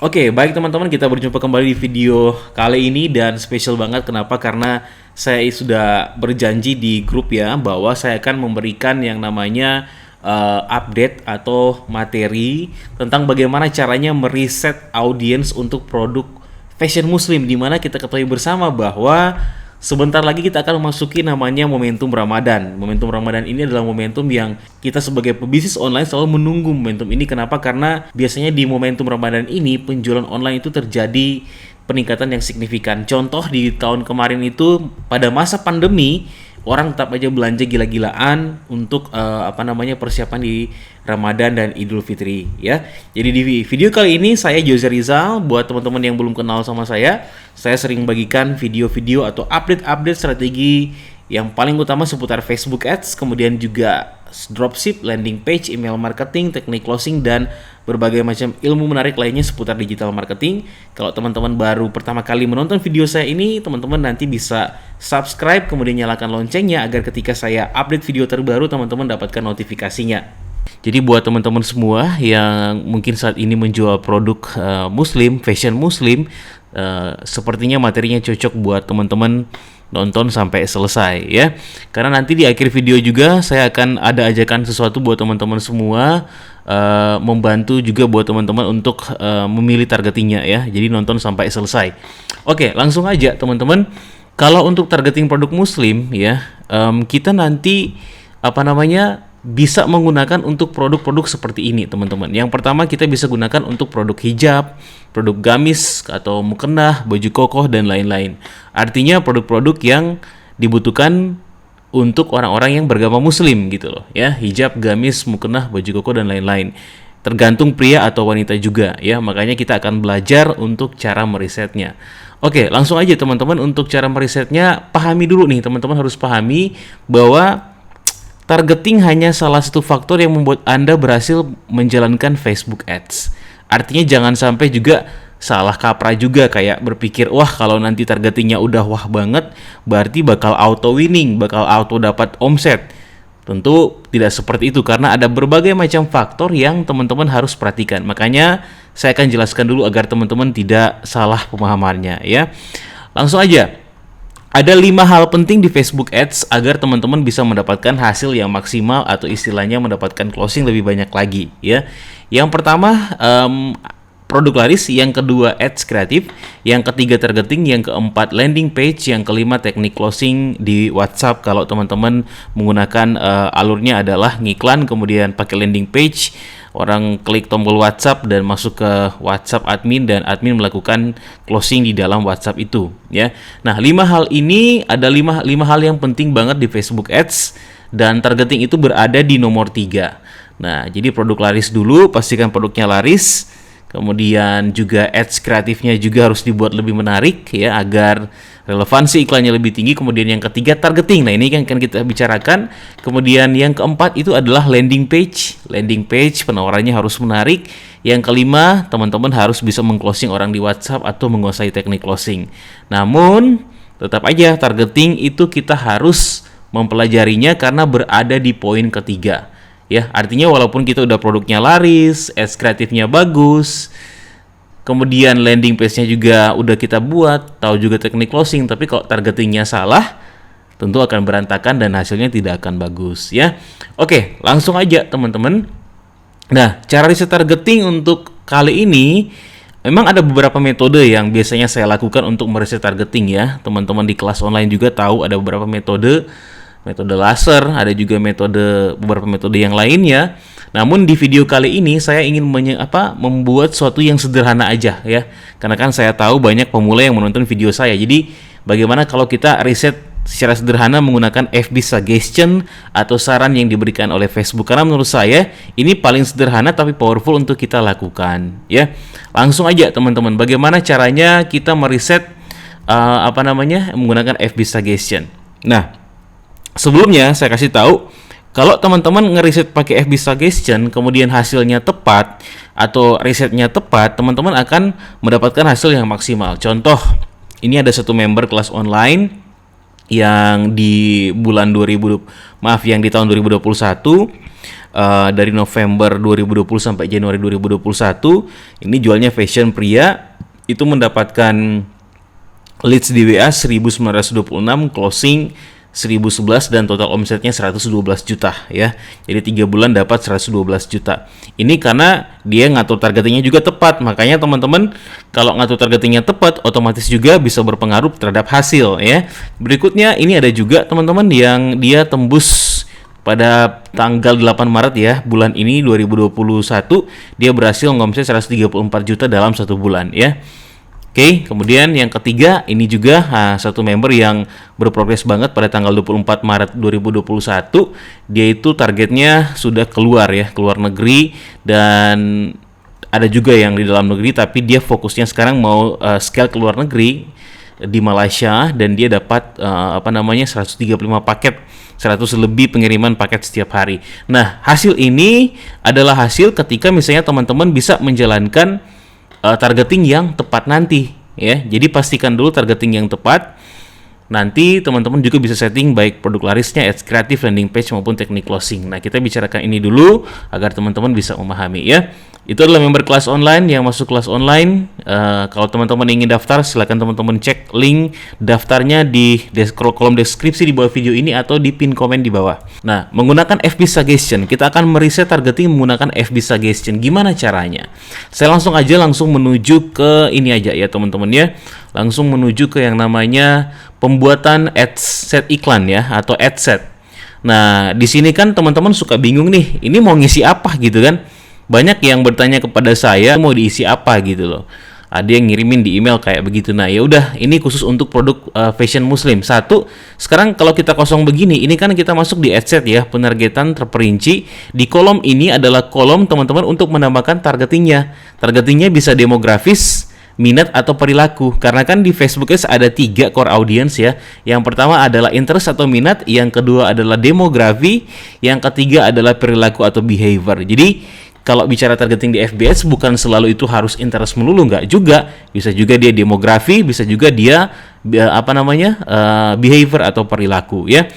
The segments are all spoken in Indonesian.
Oke, baik teman-teman, kita berjumpa kembali di video kali ini dan spesial banget. Kenapa? Karena saya sudah berjanji di grup ya bahwa saya akan memberikan yang namanya update atau materi tentang bagaimana caranya meriset audiens untuk produk fashion muslim, di mana kita ketahui bersama bahwa sebentar lagi kita akan memasuki namanya momentum Ramadan. Momentum Ramadan ini adalah momentum yang kita sebagai pebisnis online selalu menunggu momentum ini. Kenapa? Karena biasanya di momentum Ramadan ini penjualan online itu terjadi peningkatan yang signifikan. Contoh di tahun kemarin itu pada masa pandemi orang tetap aja belanja gila-gilaan untuk persiapan di Ramadan dan Idul Fitri ya. Jadi di video kali ini saya Jose Rizal. Buat teman-teman yang belum kenal sama saya sering bagikan video-video atau update-update strategi yang paling utama seputar Facebook Ads, kemudian juga dropship, landing page, email marketing, teknik closing, dan berbagai macam ilmu menarik lainnya seputar digital marketing. Kalau teman-teman baru pertama kali menonton video saya ini, teman-teman nanti bisa subscribe, kemudian nyalakan loncengnya agar ketika saya update video terbaru, teman-teman dapatkan notifikasinya. Jadi buat teman-teman semua yang mungkin saat ini menjual produk muslim, fashion muslim, sepertinya materinya cocok buat teman-teman nonton sampai selesai ya. Karena nanti di akhir video juga saya akan ada ajakan sesuatu buat teman-teman semua, membantu juga buat teman-teman untuk memilih targetingnya ya. Jadi nonton sampai selesai. Oke, langsung aja teman-teman. Kalau untuk targeting produk muslim ya, kita nanti bisa menggunakan untuk produk-produk seperti ini teman-teman. Yang pertama kita bisa gunakan untuk produk hijab, produk gamis atau mukena, baju kokoh dan lain-lain. Artinya produk-produk yang dibutuhkan untuk orang-orang yang beragama muslim gitu loh ya. Hijab, gamis, mukena, baju kokoh dan lain-lain. Tergantung pria atau wanita juga ya. Makanya kita akan belajar untuk cara merisetnya. Oke, langsung aja teman-teman. Untuk cara merisetnya, pahami dulu nih teman-teman, harus pahami bahwa targeting hanya salah satu faktor yang membuat Anda berhasil menjalankan Facebook Ads. Artinya jangan sampai juga salah kaprah juga, kayak berpikir, wah kalau nanti targetingnya udah wah banget, berarti bakal auto winning, bakal auto dapat omset. Tentu tidak seperti itu, karena ada berbagai macam faktor yang teman-teman harus perhatikan. Makanya saya akan jelaskan dulu agar teman-teman tidak salah pemahamannya ya. Langsung aja. Ada 5 hal penting di Facebook Ads agar teman-teman bisa mendapatkan hasil yang maksimal atau istilahnya mendapatkan closing lebih banyak lagi ya. Yang pertama produk laris, yang kedua ads kreatif, yang ketiga targeting, yang keempat landing page, yang kelima teknik closing di WhatsApp kalau teman-teman menggunakan alurnya adalah ngiklan kemudian pakai landing page. Orang klik tombol WhatsApp dan masuk ke WhatsApp admin dan admin melakukan closing di dalam WhatsApp itu ya. Nah, 5 hal ini ada 5 hal yang penting banget di Facebook Ads dan targeting itu berada di nomor 3. Nah, jadi produk laris dulu, pastikan produknya laris. Kemudian juga ads kreatifnya juga harus dibuat lebih menarik ya agar relevansi iklannya lebih tinggi. Kemudian yang ketiga targeting. Nah, ini kan kita bicarakan. Kemudian yang keempat itu adalah landing page. Landing page penawarannya harus menarik. Yang kelima, teman-teman harus bisa meng-closing orang di WhatsApp atau menguasai teknik closing. Namun, tetap aja targeting itu kita harus mempelajarinya karena berada di poin ketiga. Ya, artinya walaupun kita udah produknya laris, ads kreatifnya bagus, kemudian landing page-nya juga udah kita buat, tahu juga teknik closing, tapi kalau targetingnya salah, tentu akan berantakan dan hasilnya tidak akan bagus ya. Oke, langsung aja teman-teman. Nah, cara riset targeting untuk kali ini memang ada beberapa metode yang biasanya saya lakukan untuk meriset targeting ya. Teman-teman di kelas online juga tahu ada beberapa metode laser, ada juga beberapa metode yang lainnya. Namun di video kali ini saya ingin membuat sesuatu yang sederhana aja ya. Karena kan saya tahu banyak pemula yang menonton video saya. Jadi bagaimana kalau kita riset secara sederhana menggunakan FB suggestion atau saran yang diberikan oleh Facebook. Karena menurut saya ini paling sederhana tapi powerful untuk kita lakukan ya. Langsung aja teman-teman, bagaimana caranya kita meriset menggunakan FB suggestion. Nah, sebelumnya saya kasih tahu, kalau teman-teman ngeriset pakai FB suggestion kemudian hasilnya tepat atau risetnya tepat, teman-teman akan mendapatkan hasil yang maksimal. Contoh, ini ada satu member kelas online yang di tahun 2021 dari November 2020 sampai Januari 2021. Ini jualnya fashion pria, itu mendapatkan leads di WA 1926, closing 1011 dan total omsetnya 112 juta ya. Jadi 3 bulan dapat 112 juta. Ini karena dia ngatur targetingnya juga tepat. Makanya teman-teman kalau ngatur targetingnya tepat, otomatis juga bisa berpengaruh terhadap hasil ya. Berikutnya ini ada juga teman-teman yang dia tembus pada tanggal 8 Maret ya, bulan ini 2021 dia berhasil ngomset 134 juta dalam 1 bulan ya. Oke, kemudian yang ketiga ini juga satu member yang berprogres banget pada tanggal 24 Maret 2021. Dia itu targetnya sudah keluar ya, keluar negeri, dan ada juga yang di dalam negeri tapi dia fokusnya sekarang mau scale ke luar negeri di Malaysia, dan dia dapat 135 paket, 100 lebih pengiriman paket setiap hari. Nah, hasil ini adalah hasil ketika misalnya teman-teman bisa menjalankan targeting yang tepat nanti ya. Jadi pastikan dulu targeting yang tepat. Nanti teman-teman juga bisa setting baik produk larisnya, ads kreatif, landing page maupun teknik closing. Nah, kita bicarakan ini dulu agar teman-teman bisa memahami ya. Itu adalah member kelas online yang masuk kelas online. Kalau teman-teman ingin daftar, silakan teman-teman cek link daftarnya di kolom deskripsi di bawah video ini atau di pin komen di bawah. Nah, menggunakan FB Suggestion, kita akan mereset targeting menggunakan FB Suggestion. Gimana caranya? Saya langsung menuju ke ini aja ya teman-teman ya. Langsung menuju ke yang namanya pembuatan ads set iklan ya, atau ad set. Nah, di sini kan teman-teman suka bingung nih, ini mau ngisi apa gitu kan? Banyak yang bertanya kepada saya mau diisi apa gitu loh. Ada yang ngirimin di email kayak begitu. Nah, ya udah, ini khusus untuk produk fashion muslim. Satu, sekarang kalau kita kosong begini, ini kan kita masuk di ad set ya, penargetan terperinci. Di kolom ini adalah kolom teman-teman untuk menambahkan targetingnya. Targetingnya bisa demografis, minat atau perilaku. Karena kan di Facebook ada 3 core audience ya. Yang pertama adalah interest atau minat, yang kedua adalah demografi, yang ketiga adalah perilaku atau behavior. Jadi kalau bicara targeting di FBS bukan selalu itu harus interest melulu, nggak juga. Bisa juga dia demografi, bisa juga dia behavior atau perilaku ya.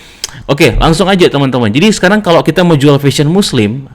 Oke, langsung aja teman-teman. Jadi sekarang kalau kita mau jual fashion muslim,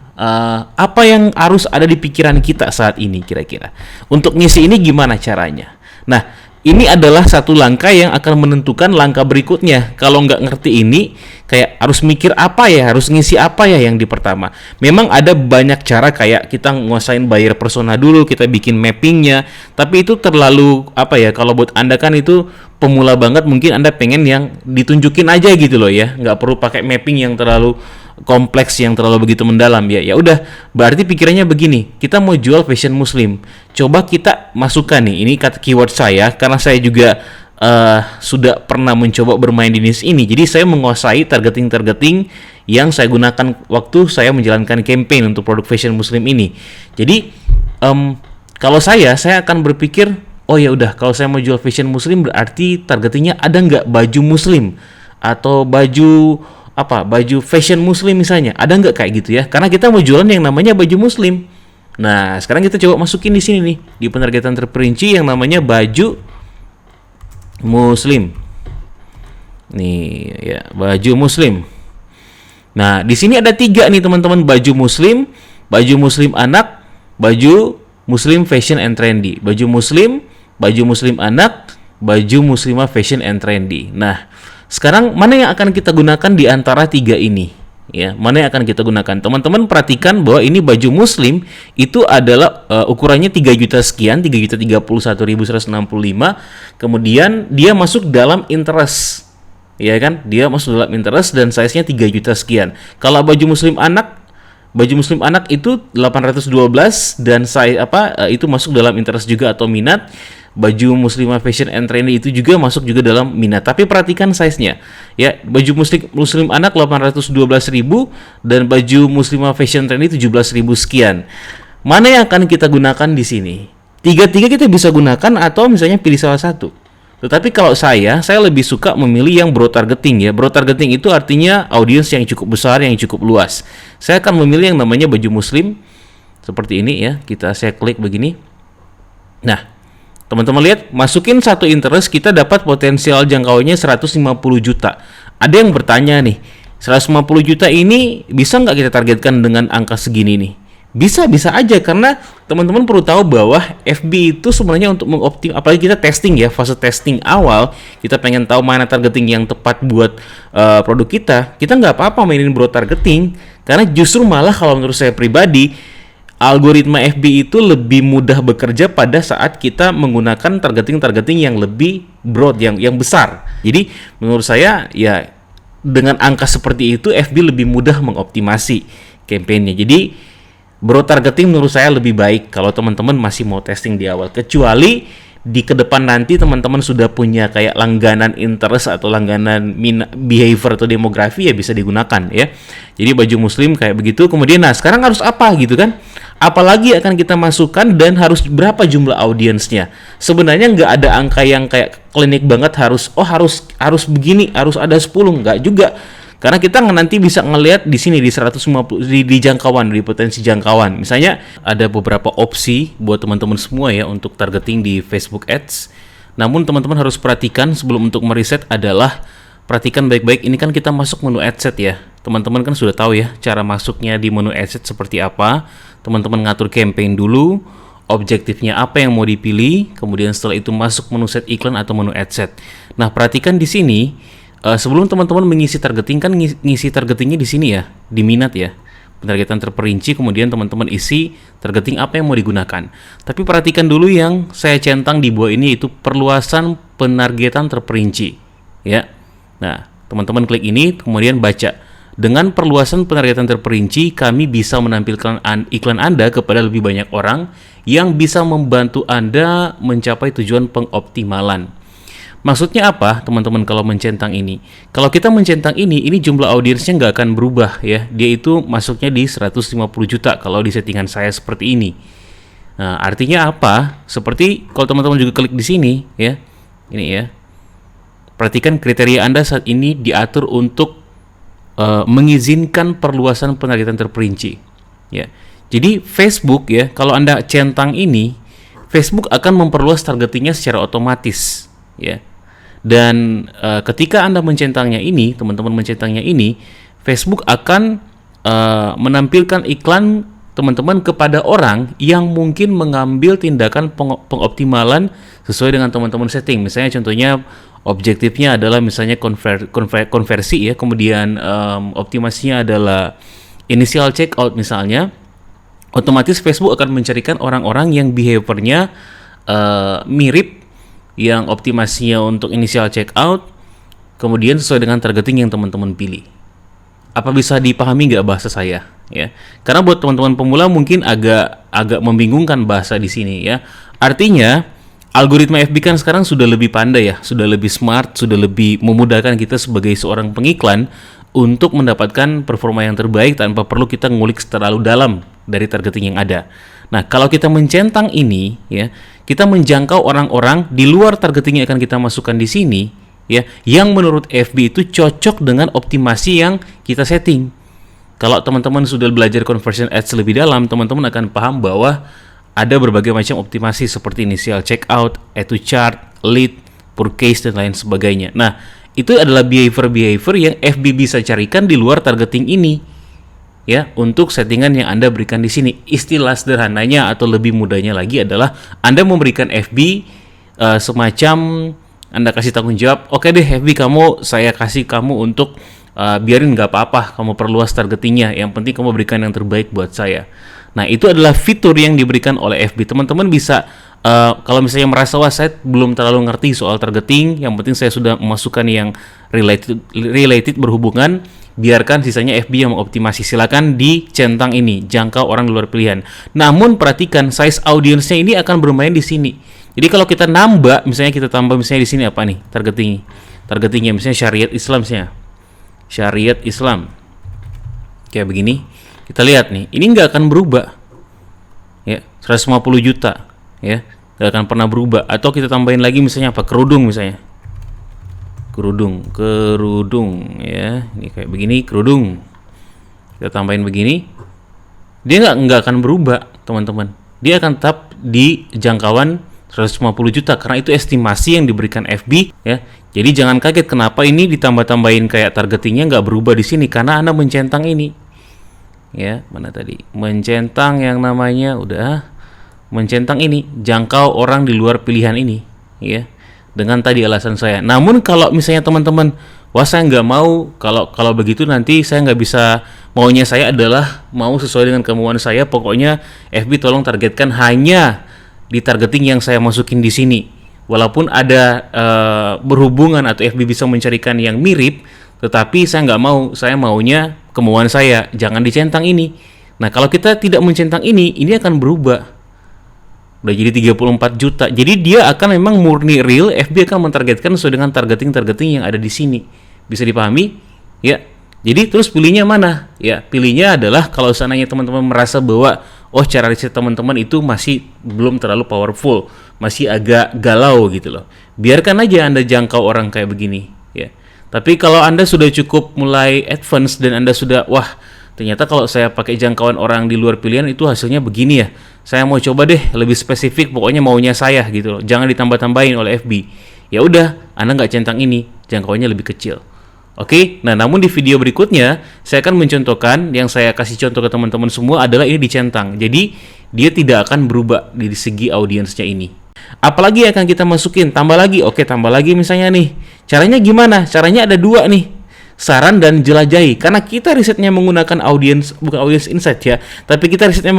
apa yang harus ada di pikiran kita saat ini kira-kira? Untuk ngisi ini gimana caranya? Nah, ini adalah satu langkah yang akan menentukan langkah berikutnya. Kalau nggak ngerti ini, kayak harus mikir apa ya, harus ngisi apa ya yang di pertama. Memang ada banyak cara, kayak kita nguasain buyer persona dulu, kita bikin mappingnya. Tapi itu terlalu kalau buat Anda kan itu pemula banget, mungkin Anda pengen yang ditunjukin aja gitu loh ya. Nggak perlu pakai mapping yang terlalu kompleks, yang terlalu begitu mendalam ya. Ya udah, berarti pikirannya begini, kita mau jual fashion muslim, coba kita masukkan nih, ini kata keyword saya karena saya juga sudah pernah mencoba bermain di niche ini. Jadi saya menguasai targeting yang saya gunakan waktu saya menjalankan campaign untuk produk fashion muslim ini. Jadi kalau saya akan berpikir, oh ya udah, kalau saya mau jual fashion muslim berarti targetingnya ada nggak baju muslim atau baju fashion muslim misalnya, ada nggak kayak gitu ya? Karena kita mau jualan yang namanya baju muslim. Nah, sekarang kita coba masukin di sini nih, di penargetan terperinci yang namanya baju muslim. Nih ya, baju muslim. Nah, di sini ada 3 nih teman-teman, baju muslim anak, baju muslim fashion and trendy, baju muslim anak, baju muslimah fashion and trendy. Nah, sekarang mana yang akan kita gunakan di antara 3 ini? Ya, mana yang akan kita gunakan? Teman-teman perhatikan bahwa ini baju muslim itu adalah ukurannya 3 juta sekian, 3.031.165. Kemudian dia masuk dalam interest. Ya kan? Dia masuk dalam interest dan size-nya 3 juta sekian. Kalau baju muslim anak itu 812 dan itu masuk dalam interest juga atau minat. Baju muslimah fashion and trendy itu juga masuk juga dalam minat. Tapi perhatikan size-nya. Ya, baju muslim anak 812.000 dan baju muslimah fashion trendy 17.000 sekian. Mana yang akan kita gunakan di sini? 3 kita bisa gunakan atau misalnya pilih salah satu. Tetapi kalau saya lebih suka memilih yang broad targeting ya. Broad targeting itu artinya audiens yang cukup besar, yang cukup luas. Saya akan memilih yang namanya baju muslim seperti ini ya. Saya klik begini. Nah, teman-teman lihat, masukin satu interest, kita dapat potensial jangkauannya 150 juta. Ada yang bertanya nih, 150 juta ini bisa nggak kita targetkan dengan angka segini nih? Bisa aja, karena teman-teman perlu tahu bahwa FB itu sebenarnya untuk apalagi kita testing ya, fase testing awal, kita pengen tahu mana targeting yang tepat buat produk kita nggak apa-apa mainin broad targeting, karena justru malah kalau menurut saya pribadi, algoritma FB itu lebih mudah bekerja pada saat kita menggunakan targeting yang lebih broad, yang besar. Jadi menurut saya ya dengan angka seperti itu FB lebih mudah mengoptimasi kampanye. Jadi broad targeting menurut saya lebih baik kalau teman-teman masih mau testing di awal, kecuali di ke depan nanti teman-teman sudah punya kayak langganan interest atau langganan behavior atau demografi, ya bisa digunakan ya. Jadi baju muslim kayak begitu. Kemudian nah sekarang harus apa gitu kan? Apalagi akan kita masukkan dan harus berapa jumlah audiensnya? Sebenarnya nggak ada angka yang kayak klinik banget harus begini, harus ada 10, nggak juga. Karena kita nanti bisa ngelihat di sini di 150 di jangkauan, di potensi jangkauan. Misalnya ada beberapa opsi buat teman-teman semua ya untuk targeting di Facebook Ads. Namun teman-teman harus perhatikan sebelum untuk meriset adalah perhatikan baik-baik, ini kan kita masuk menu adset ya. Teman-teman kan sudah tahu ya cara masuknya di menu adset seperti apa. Teman-teman ngatur campaign dulu, objektifnya apa yang mau dipilih, kemudian setelah itu masuk menu set iklan atau menu adset. Nah, perhatikan di sini sebelum teman-teman mengisi targeting, kan ngisi targetingnya di sini ya, di minat ya, pentargetan terperinci, kemudian teman-teman isi targeting apa yang mau digunakan. Tapi perhatikan dulu yang saya centang di bawah ini, yaitu perluasan penargetan terperinci ya. Nah, teman-teman klik ini, kemudian baca. Dengan perluasan penargetan terperinci, kami bisa menampilkan iklan Anda kepada lebih banyak orang yang bisa membantu Anda mencapai tujuan pengoptimalan. Maksudnya apa teman-teman kalau mencentang ini? Kalau kita mencentang ini jumlah audiensnya nggak akan berubah ya. Dia itu masuknya di 150 juta kalau di settingan saya seperti ini. Nah, artinya apa? Seperti kalau teman-teman juga klik di sini ya. Ini ya. Perhatikan kriteria Anda saat ini diatur untuk mengizinkan perluasan penargetan terperinci ya. Jadi Facebook ya, kalau Anda centang ini, Facebook akan memperluas targetingnya secara otomatis ya. Dan ketika Anda mencentangnya ini, teman-teman mencentangnya ini, Facebook akan menampilkan iklan teman-teman kepada orang yang mungkin mengambil tindakan pengoptimalan sesuai dengan teman-teman setting. Misalnya contohnya objektifnya adalah misalnya konversi ya, kemudian optimasinya adalah initial checkout misalnya, otomatis Facebook akan mencarikan orang-orang yang behaviornya mirip, yang optimasinya untuk initial checkout, kemudian sesuai dengan targeting yang teman-teman pilih. Apa bisa dipahami nggak bahasa saya ya? Karena buat teman-teman pemula mungkin agak membingungkan bahasa di sini ya. Artinya algoritma FB kan sekarang sudah lebih pandai ya, sudah lebih smart, sudah lebih memudahkan kita sebagai seorang pengiklan untuk mendapatkan performa yang terbaik tanpa perlu kita ngulik terlalu dalam dari targeting yang ada. Nah, kalau kita mencentang ini ya, kita menjangkau orang-orang di luar targeting yang akan kita masukkan di sini ya, yang menurut FB itu cocok dengan optimasi yang kita setting. Kalau teman-teman sudah belajar conversion ads lebih dalam, teman-teman akan paham bahwa ada berbagai macam optimasi seperti initial checkout, add to chart, lead, purchase, dan lain sebagainya. Nah, itu adalah behavior yang FB bisa carikan di luar targeting ini ya, untuk settingan yang Anda berikan di sini. Istilah sederhananya atau lebih mudahnya lagi adalah Anda memberikan FB semacam Anda kasih tanggung jawab, oke deh FB saya kasih kamu untuk biarin nggak apa-apa, kamu perluas targetingnya, yang penting kamu berikan yang terbaik buat saya. Nah, itu adalah fitur yang diberikan oleh FB. Teman-teman bisa kalau misalnya merasa wah saya belum terlalu ngerti soal targeting, yang penting saya sudah memasukkan yang related berhubungan, biarkan sisanya FB yang mengoptimasi. Silakan dicentang ini, jangkau orang di luar pilihan. Namun perhatikan size audiensnya ini akan bermain di sini. Jadi kalau kita nambah, misalnya kita tambah misalnya di sini apa nih targetingnya misalnya syariat Islam kayak begini. Kita lihat nih, ini nggak akan berubah ya, 150 juta ya, nggak akan pernah berubah. Atau kita tambahin lagi misalnya apa, kerudung misalnya, kerudung ya, ini kayak begini, kerudung kita tambahin begini, dia nggak akan berubah teman-teman, dia akan tetap di jangkauan 150 juta karena itu estimasi yang diberikan FB ya. Jadi jangan kaget kenapa ini ditambah-tambahin kayak targetingnya nggak berubah di sini karena Anda mencentang ini. Ya, mana tadi? Mencentang yang namanya udah mencentang ini, jangkau orang di luar pilihan ini ya. Dengan tadi alasan saya. Namun kalau misalnya teman-teman, wah saya nggak mau, kalau begitu nanti saya nggak bisa, maunya saya adalah mau sesuai dengan kemauan saya, pokoknya FB tolong targetkan hanya di targeting yang saya masukin di sini. Walaupun ada berhubungan atau FB bisa mencarikan yang mirip, tetapi saya nggak mau, saya maunya kemauan saya, jangan dicentang ini. Nah kalau kita tidak mencentang ini akan berubah. Udah jadi 34 juta. Jadi dia akan memang murni real, FB akan mentargetkan sesuai dengan targeting yang ada di sini. Bisa dipahami? Ya. Jadi terus pilihnya mana? Ya, pilihnya adalah kalau seandainya teman-teman merasa bahwa cara riset teman-teman itu masih belum terlalu powerful, masih agak galau gitu loh. Biarkan aja Anda jangkau orang kayak begini, ya. Tapi kalau Anda sudah cukup mulai advance dan Anda sudah ternyata kalau saya pakai jangkauan orang di luar pilihan itu hasilnya begini ya. Saya mau coba deh lebih spesifik, pokoknya maunya saya gitu loh. Jangan ditambah-tambahin oleh FB. Ya udah, Anda nggak centang ini, jangkauannya lebih kecil. Oke, nah namun di video berikutnya saya akan mencontohkan, yang saya kasih contoh ke teman-teman semua adalah ini dicentang. Jadi dia tidak akan berubah di segi audiensnya ini. Apalagi yang akan kita masukin? Tambah lagi, tambah lagi misalnya nih. Caranya gimana? Caranya ada dua nih. Saran dan jelajahi. Karena kita risetnya menggunakan bukan audience insight ya, tapi kita risetnya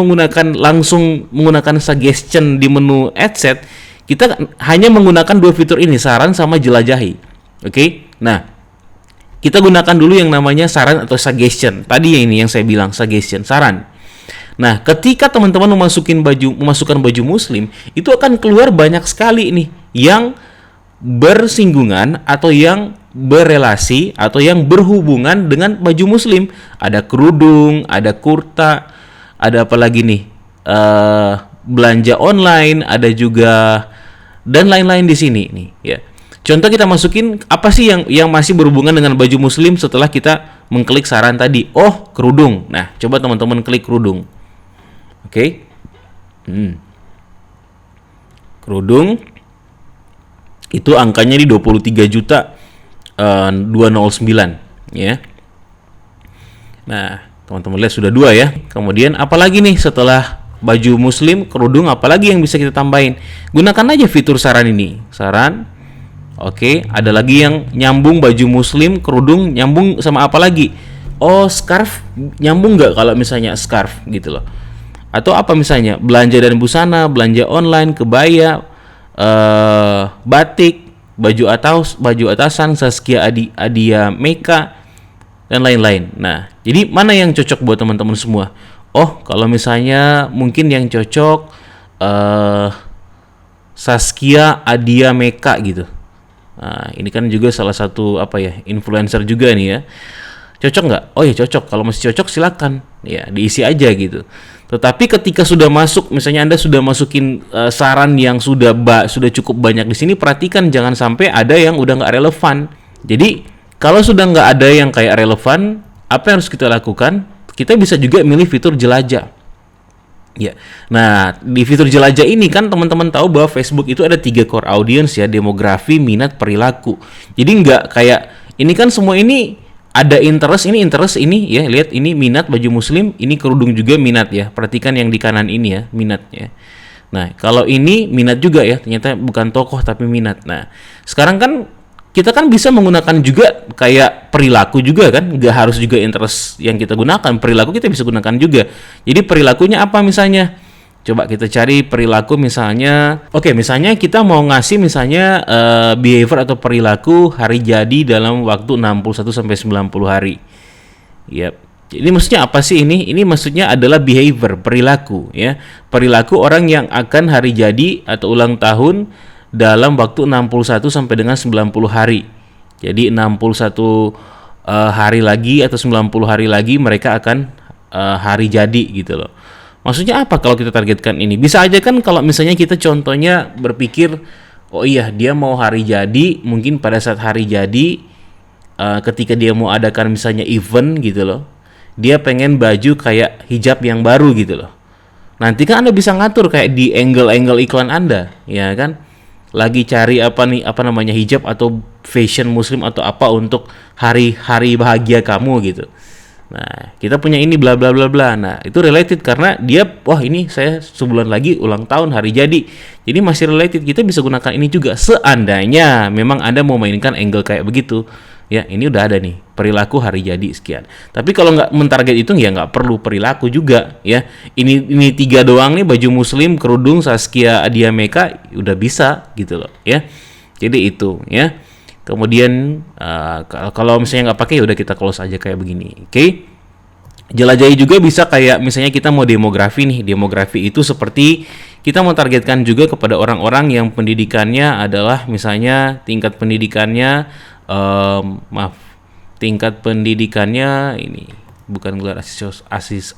langsung menggunakan suggestion di menu ad set. Kita hanya menggunakan dua fitur ini, saran sama jelajahi. Oke? Nah, kita gunakan dulu yang namanya saran atau suggestion. Tadi yang saya bilang suggestion, saran. Nah, ketika teman-teman memasukkan baju muslim, itu akan keluar banyak sekali nih yang bersinggungan atau yang berelasi atau yang berhubungan dengan baju muslim. Ada kerudung, ada kurta, ada apa lagi nih? Belanja online, ada juga dan lain-lain di sini nih ya. Contoh kita masukin apa sih yang masih berhubungan dengan baju muslim setelah kita mengklik saran tadi? Kerudung. Nah, coba teman-teman klik kerudung. Oke. Kerudung itu angkanya di 23 juta 209 ya. Nah, teman-teman lihat sudah dua ya. Kemudian apalagi nih setelah baju muslim, kerudung, apalagi yang bisa kita tambahin? Gunakan aja fitur saran ini. Saran. Oke, ada lagi yang nyambung baju muslim, kerudung, nyambung sama apa lagi? Scarf, nyambung nggak kalau misalnya scarf gitu loh. Atau apa misalnya? Belanja dan busana, belanja online, kebaya, batik, baju atasan, Saskia Adia Meka, dan lain-lain. Nah, jadi mana yang cocok buat teman-teman semua? Kalau misalnya mungkin yang cocok Saskia Adia Meka gitu. Nah, ini kan juga salah satu influencer juga nih ya. Cocok nggak? Ya cocok. Kalau masih cocok silakan ya diisi aja gitu. Tetapi ketika sudah masuk, misalnya Anda sudah masukin saran yang sudah cukup banyak di sini, perhatikan jangan sampai ada yang udah nggak relevan. Jadi kalau sudah nggak ada yang kayak relevan, apa yang harus kita lakukan? Kita bisa juga milih fitur jelajah. Ya, nah di fitur jelajah ini kan teman-teman tahu bahwa Facebook itu ada 3 core audience ya, demografi, minat, perilaku. Jadi nggak kayak ini kan semua ini ada interest ini ya, lihat ini minat baju muslim, ini kerudung juga minat ya. Perhatikan yang di kanan ini ya, minatnya. Nah, kalau ini minat juga ya, ternyata bukan tokoh tapi minat. Nah, sekarang kan kita kan bisa menggunakan juga kayak perilaku juga kan, nggak harus juga interest yang kita gunakan, perilaku kita bisa gunakan juga. Jadi perilakunya apa misalnya? Coba kita cari perilaku misalnya. Misalnya kita mau ngasih misalnya behavior atau perilaku hari jadi dalam waktu 61 sampai 90 hari. Yap. Jadi maksudnya apa sih ini? Ini maksudnya adalah behavior, perilaku ya. Perilaku orang yang akan hari jadi atau ulang tahun dalam waktu 61 sampai dengan 90 hari. Jadi 61 hari lagi atau 90 hari lagi mereka akan hari jadi gitu loh. Maksudnya apa kalau kita targetkan ini? Bisa aja kan kalau misalnya kita contohnya berpikir, dia mau hari jadi, mungkin pada saat hari jadi ketika dia mau adakan misalnya event gitu loh, dia pengen baju kayak hijab yang baru gitu loh. Nanti kan Anda bisa ngatur kayak di angle-angle iklan Anda, ya kan? Lagi cari apa nih, apa namanya, hijab atau fashion muslim atau apa untuk hari-hari bahagia kamu gitu. Nah, kita punya ini bla bla bla bla. Nah, itu related karena dia, wah ini saya sebulan lagi ulang tahun hari jadi. Jadi masih related. Kita bisa gunakan ini juga seandainya memang Anda mau mainkan angle kayak begitu. Ya, ini udah ada nih perilaku hari jadi sekian. Tapi kalau nggak mentarget itu ya nggak perlu perilaku juga ya. Ini 3 doang nih, baju muslim, kerudung, Saskia Adia Meka udah bisa gitu loh ya. Jadi itu ya. Kemudian kalau misalnya nggak pakai ya udah kita close aja kayak begini. Oke. Jelajahi juga bisa kayak misalnya kita mau demografi nih. Demografi itu seperti kita mau targetkan juga kepada orang-orang yang pendidikannya adalah misalnya tingkat pendidikannya tingkat pendidikannya ini bukan gelar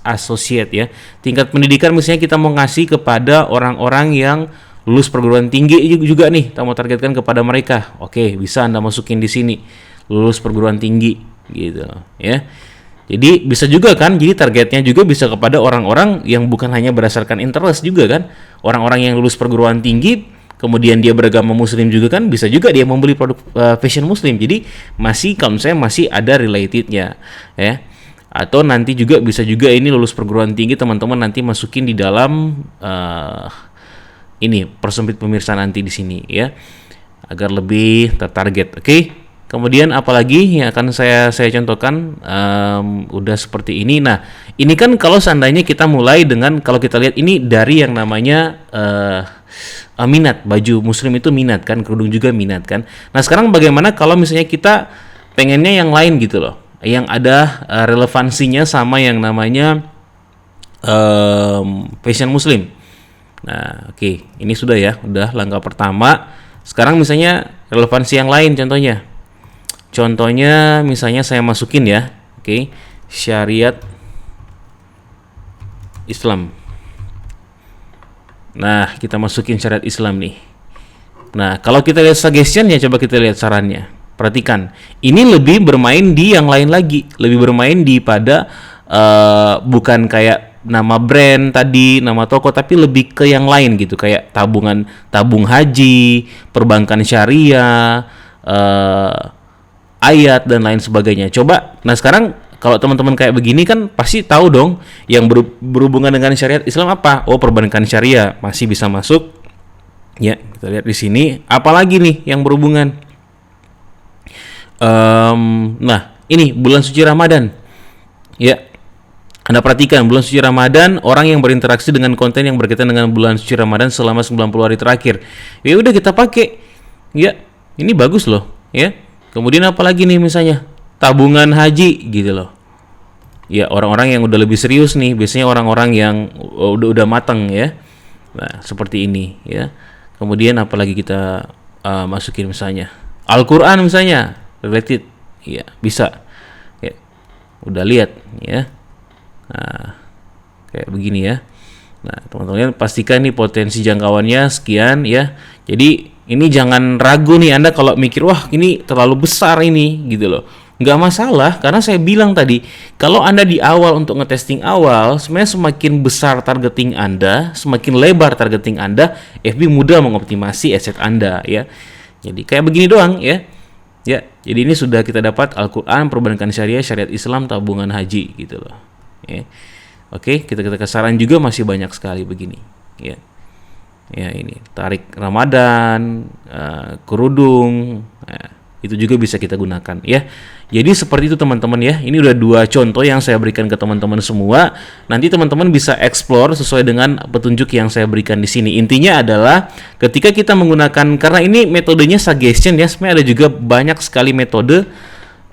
associate ya. Tingkat pendidikan misalnya kita mau ngasih kepada orang-orang yang lulus perguruan tinggi juga nih, kita mau targetkan kepada mereka. Oke, bisa Anda masukin di sini lulus perguruan tinggi gitu ya. Jadi bisa juga kan, jadi targetnya juga bisa kepada orang-orang yang bukan hanya berdasarkan interest juga kan. Orang-orang yang lulus perguruan tinggi kemudian dia beragama muslim juga kan, bisa juga dia membeli produk fashion muslim. Jadi masih, kalau saya masih ada relatednya ya. Atau nanti juga bisa juga ini lulus perguruan tinggi teman-teman nanti masukin di dalam ini persempit pemirsa nanti di sini ya, agar lebih tertarget. Oke. Kemudian apalagi yang akan saya contohkan, udah seperti ini. Nah, ini kan kalau seandainya kita mulai dengan, kalau kita lihat ini dari yang namanya minat, baju muslim itu minat kan, kerudung juga minat kan. Nah, sekarang bagaimana kalau misalnya kita pengennya yang lain gitu loh, yang ada relevansinya sama yang namanya fashion muslim. Nah, oke, ini sudah ya, udah langkah pertama. Sekarang misalnya relevansi yang lain, contohnya misalnya saya masukin ya, oke, syariat Islam. Nah, kita masukin syariat Islam nih. Nah, kalau kita lihat suggestion ya, coba kita lihat sarannya. Perhatikan, ini lebih bermain di yang lain lagi, lebih bermain di pada bukan kayak nama brand tadi, nama toko, tapi lebih ke yang lain gitu, kayak tabung haji, perbankan syariah, ayat dan lain sebagainya. Coba, nah sekarang kalau teman-teman kayak begini kan pasti tahu dong yang berhubungan dengan syariat Islam apa? Oh, perbankan syariah masih bisa masuk. Ya, kita lihat di sini. Apalagi nih yang berhubungan? Nah, ini bulan suci Ramadan. Ya, Anda perhatikan bulan suci Ramadan, orang yang berinteraksi dengan konten yang berkaitan dengan bulan suci Ramadan selama 90 hari terakhir. Ya udah kita pakai. Ya, ini bagus loh, ya. Kemudian apalagi nih misalnya? Tabungan haji gitu loh. Ya, orang-orang yang udah lebih serius nih, biasanya orang-orang yang udah matang ya. Nah, seperti ini ya. Kemudian apalagi kita masukin misalnya Al-Qur'an misalnya, related. Ya, bisa. Ya. Udah lihat ya. Nah, kayak begini ya. Nah, teman-teman pastikan nih potensi jangkauannya sekian ya. Jadi ini jangan ragu nih Anda kalau mikir wah ini terlalu besar ini gitu loh. Nggak masalah, karena saya bilang tadi kalau Anda di awal untuk ngetesting awal, sebenarnya semakin besar targeting Anda, semakin lebar targeting Anda, FB mudah mengoptimasi aset Anda ya. Jadi kayak begini doang ya. Ya, jadi ini sudah kita dapat Al-Qur'an, perbankan syariah, syariat Islam, tabungan haji gitu loh. Ya. Oke, kita saran juga masih banyak sekali begini ya. Ya, ini tarik Ramadan, kerudung, itu juga bisa kita gunakan ya. Jadi seperti itu teman-teman ya. Ini udah 2 contoh yang saya berikan ke teman-teman semua. Nanti teman-teman bisa explore sesuai dengan petunjuk yang saya berikan di sini. Intinya adalah ketika kita menggunakan, karena ini metodenya suggestion ya, sebenarnya ada juga banyak sekali metode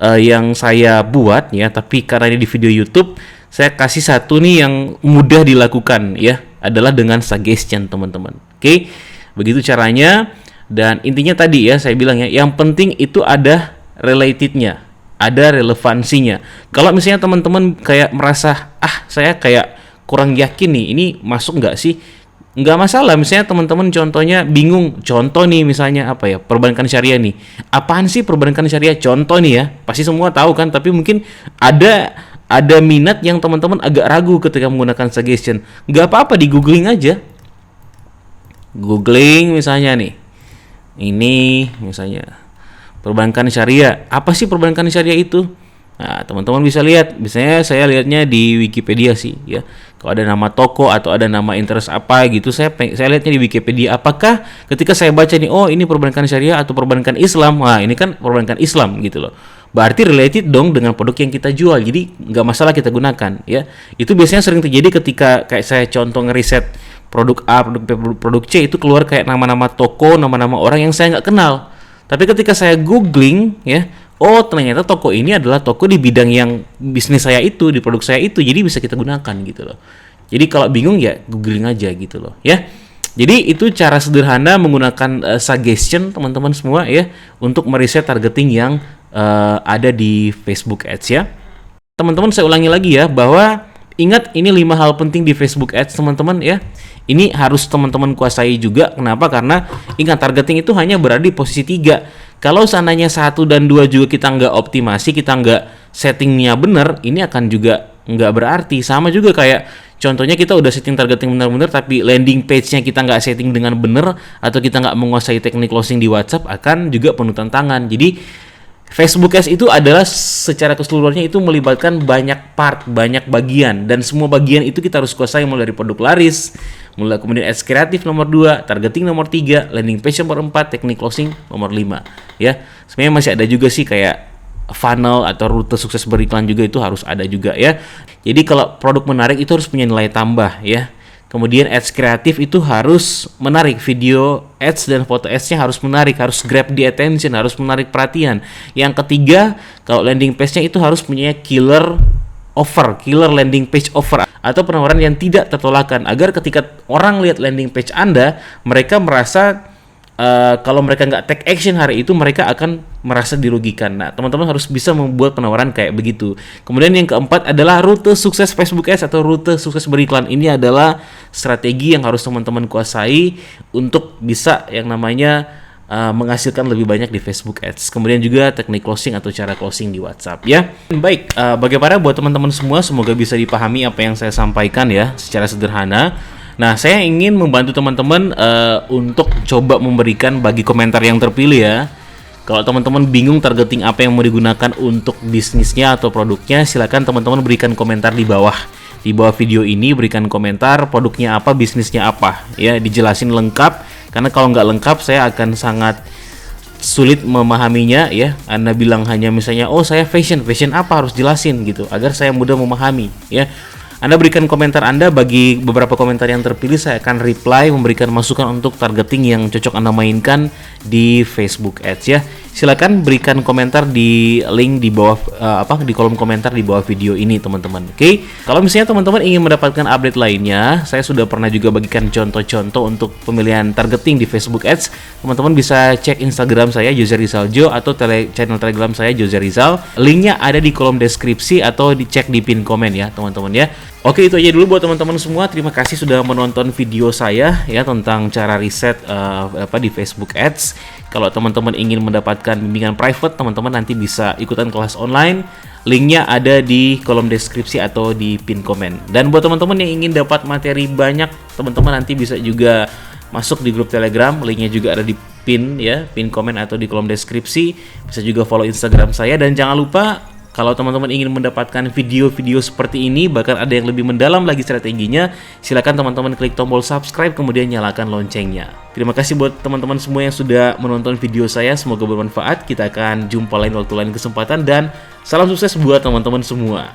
yang saya buat ya, tapi karena ini di video YouTube, saya kasih satu nih yang mudah dilakukan ya, adalah dengan suggestion teman-teman. Oke, begitu caranya. Dan intinya tadi ya saya bilang ya, yang penting itu ada relatednya, ada relevansinya. Kalau misalnya teman-teman kayak merasa saya kayak kurang yakin nih, ini masuk nggak sih? Nggak masalah. Misalnya teman-teman contohnya bingung, contoh nih misalnya apa ya, perbankan syariah nih. Apaan sih perbankan syariah? Contoh nih ya, pasti semua tahu kan, tapi mungkin ada ada minat yang teman-teman agak ragu ketika menggunakan suggestion, nggak apa-apa, di googling aja. Googling misalnya nih, ini misalnya perbankan syariah. Apa sih perbankan syariah itu? Nah, teman-teman bisa lihat. Biasanya saya lihatnya di Wikipedia sih, ya. Kalau ada nama toko atau ada nama interest apa gitu, saya lihatnya di Wikipedia. Apakah ketika saya baca nih, oh ini perbankan syariah atau perbankan Islam, wah ini kan perbankan Islam gitu loh. Berarti related dong dengan produk yang kita jual. Jadi nggak masalah kita gunakan, ya. Itu biasanya sering terjadi ketika kayak saya contoh ngeriset produk A, produk B, produk C, itu keluar kayak nama-nama toko, nama-nama orang yang saya nggak kenal. Tapi ketika saya googling, ya, oh ternyata toko ini adalah toko di bidang yang bisnis saya itu, di produk saya itu, jadi bisa kita gunakan gitu loh. Jadi kalau bingung ya googling aja gitu loh, ya. Jadi itu cara sederhana menggunakan suggestion teman-teman semua, ya, untuk meriset targeting yang ada di Facebook Ads, ya. Teman-teman, saya ulangi lagi ya, bahwa ingat ini 5 hal penting di Facebook Ads teman-teman, ya. Ini harus teman-teman kuasai juga. Kenapa? Karena ingat, targeting itu hanya berada di posisi 3. Kalau seandainya 1 dan 2 juga kita nggak optimasi, kita nggak settingnya benar, ini akan juga nggak berarti. Sama juga kayak contohnya kita udah setting targeting benar-benar, tapi landing page-nya kita nggak setting dengan benar, atau kita nggak menguasai teknik closing di WhatsApp, akan juga penuh tantangan. Jadi Facebook Ads itu adalah secara keseluruhannya itu melibatkan banyak part, banyak bagian, dan semua bagian itu kita harus kuasai, mulai dari produk laris, mulai kemudian ads kreatif nomor 2, targeting nomor 3, landing page nomor 4, teknik closing nomor 5, ya. Sebenarnya masih ada juga sih kayak funnel atau rute sukses beriklan juga, itu harus ada juga, ya. Jadi kalau produk menarik itu harus punya nilai tambah, ya. Kemudian ads kreatif itu harus menarik, video ads dan foto ads-nya harus menarik, harus grab the attention, harus menarik perhatian. Yang ketiga, kalau landing page-nya itu harus punya killer offer, killer landing page offer, atau penawaran yang tidak tertolakkan, agar ketika orang lihat landing page Anda, mereka merasa kalau mereka nggak take action hari itu, mereka akan merasa dirugikan. Nah, teman-teman harus bisa membuat penawaran kayak begitu. Kemudian yang keempat adalah rute sukses Facebook Ads atau rute sukses beriklan. Ini adalah strategi yang harus teman-teman kuasai untuk bisa yang namanya menghasilkan lebih banyak di Facebook Ads. Kemudian juga teknik closing atau cara closing di WhatsApp, ya. Baik, bagaimana buat teman-teman semua, semoga bisa dipahami apa yang saya sampaikan ya secara sederhana. Nah, saya ingin membantu teman-teman untuk coba memberikan bagi komentar yang terpilih, ya. Kalau teman-teman bingung targeting apa yang mau digunakan untuk bisnisnya atau produknya, silakan teman-teman berikan komentar di bawah. Di bawah video ini berikan komentar produknya apa, bisnisnya apa, ya, dijelasin lengkap. Karena kalau nggak lengkap saya akan sangat sulit memahaminya, ya. Anda bilang hanya misalnya, oh saya fashion apa, harus jelasin gitu agar saya mudah memahami, ya. Anda berikan komentar Anda, bagi beberapa komentar yang terpilih saya akan reply, memberikan masukan untuk targeting yang cocok Anda mainkan di Facebook Ads, ya. Silakan berikan komentar di link di bawah di kolom komentar di bawah video ini, teman-teman. Oke. Kalau misalnya teman-teman ingin mendapatkan update lainnya, saya sudah pernah juga bagikan contoh-contoh untuk pemilihan targeting di Facebook Ads. Teman-teman bisa cek Instagram saya Jose Rizal Jo, atau channel Telegram saya Jose Rizal. Linknya ada di kolom deskripsi atau dicek di pin komen, ya, teman-teman, ya. Oke, itu aja dulu buat teman-teman semua. Terima kasih sudah menonton video saya, ya, tentang cara riset di Facebook Ads. Kalau teman-teman ingin mendapatkan bimbingan private, teman-teman nanti bisa ikutan kelas online. Linknya ada di kolom deskripsi atau di pin komen. Dan buat teman-teman yang ingin dapat materi banyak, teman-teman nanti bisa juga masuk di grup Telegram. Linknya juga ada di pin, ya, pin komen atau di kolom deskripsi. Bisa juga follow Instagram saya, dan jangan lupa, kalau teman-teman ingin mendapatkan video-video seperti ini, bahkan ada yang lebih mendalam lagi strateginya, silakan teman-teman klik tombol subscribe, kemudian nyalakan loncengnya. Terima kasih buat teman-teman semua yang sudah menonton video saya, semoga bermanfaat. Kita akan jumpa lain waktu, lain kesempatan, dan salam sukses buat teman-teman semua.